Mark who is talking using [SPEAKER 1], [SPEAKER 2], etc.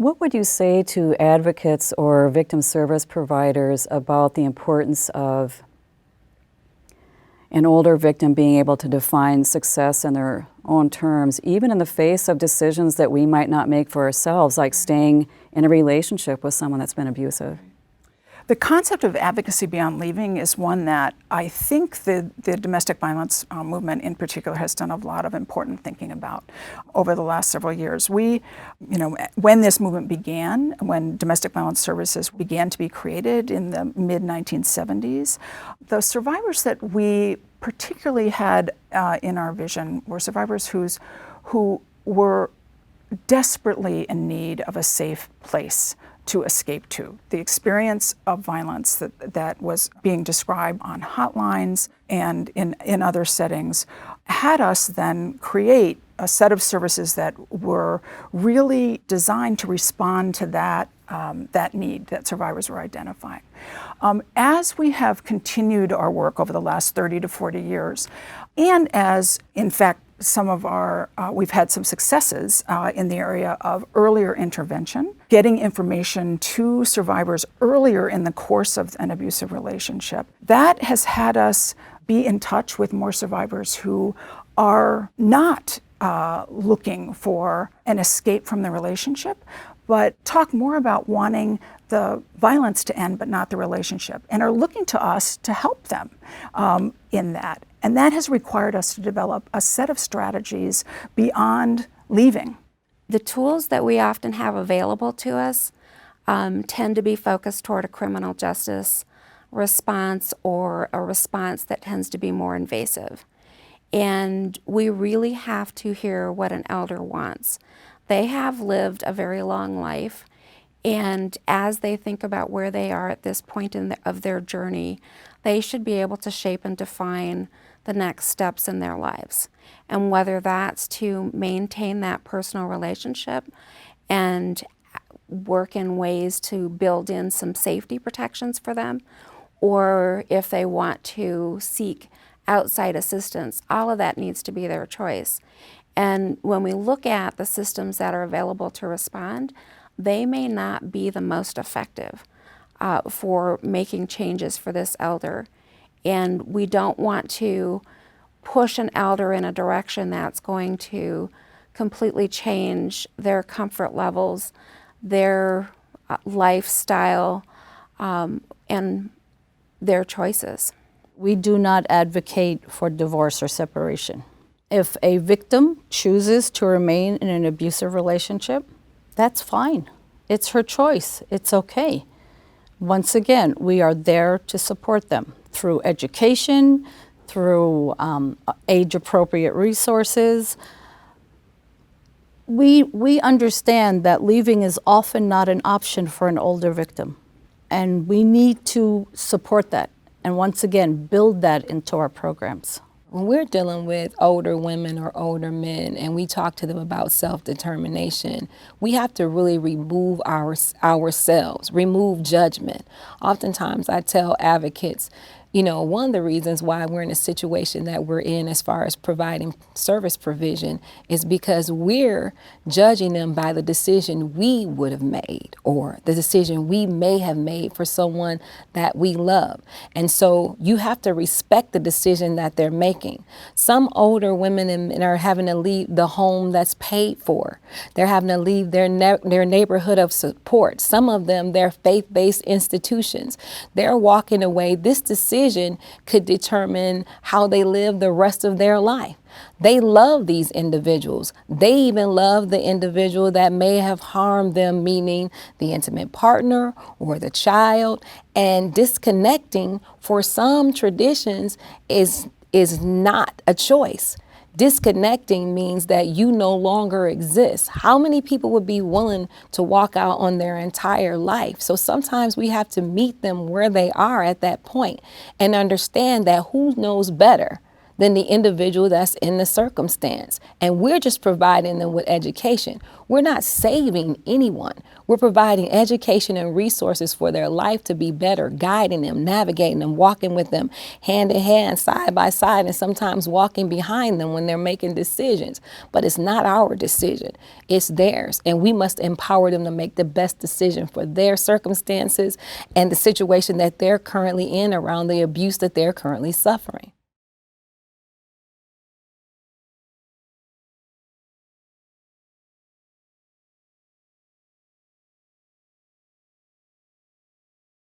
[SPEAKER 1] What would you say to advocates or victim service providers about the importance of an older victim being able to define success in their own terms, even in the face of decisions that we might not make for ourselves, like staying in a relationship with someone that's been abusive?
[SPEAKER 2] The concept of advocacy beyond leaving is one that I think the domestic violence movement in particular has done a lot of important thinking about over the last several years. When this movement began, when domestic violence services began to be created in the mid-1970s, the survivors that we particularly had in our vision were survivors who were desperately in need of a safe place to escape to. The experience of violence that was being described on hotlines and in other settings had us then create a set of services that were really designed to respond to that need that survivors were identifying. As we have continued our work over the last 30 to 40 years, and as, in fact, we've had some successes in the area of earlier intervention, getting information to survivors earlier in the course of an abusive relationship. That has had us be in touch with more survivors who are not looking for an escape from the relationship, but talk more about wanting the violence to end, but not the relationship, and are looking to us to help them in that. And that has required us to develop a set of strategies beyond leaving.
[SPEAKER 3] The tools that we often have available to us tend to be focused toward a criminal justice response, or a response that tends to be more invasive. And we really have to hear what an elder wants. They have lived a very long life, and as they think about where they are at this point of their journey, they should be able to shape and define the next steps in their lives. And whether that's to maintain that personal relationship and work in ways to build in some safety protections for them, or if they want to seek outside assistance, all of that needs to be their choice. And when we look at the systems that are available to respond, they may not be the most effective for making changes for this elder. And we don't want to push an elder in a direction that's going to completely change their comfort levels, their lifestyle, and their choices.
[SPEAKER 4] We do not advocate for divorce or separation. If a victim chooses to remain in an abusive relationship, that's fine. It's her choice. It's okay. Once again, we are there to support them through education, through age-appropriate resources. We understand that leaving is often not an option for an older victim, and we need to support that, and once again, build that into our programs.
[SPEAKER 5] When we're dealing with older women or older men and we talk to them about self-determination, we have to really remove ourselves, remove judgment. Oftentimes I tell advocates, one of the reasons why we're in a situation that we're in as far as providing service provision is because we're judging them by the decision we would have made or the decision we may have made for someone that we love. And so you have to respect the decision that they're making. Some older women are having to leave the home that's paid for. They're having to leave their neighborhood of support. Some of them, they're faith-based institutions. They're walking away. This decision could determine how they live the rest of their life. They love these individuals. They even love the individual that may have harmed them, meaning the intimate partner or the child. And disconnecting for some traditions is not a choice. Disconnecting means that you no longer exist. How many people would be willing to walk out on their entire life? So sometimes we have to meet them where they are at that point and understand that who knows better than the individual that's in the circumstance. And we're just providing them with education. We're not saving anyone. We're providing education and resources for their life to be better, guiding them, navigating them, walking with them hand in hand, side by side, and sometimes walking behind them when they're making decisions. But it's not our decision, it's theirs. And we must empower them to make the best decision for their circumstances and the situation that they're currently in around the abuse that they're currently suffering.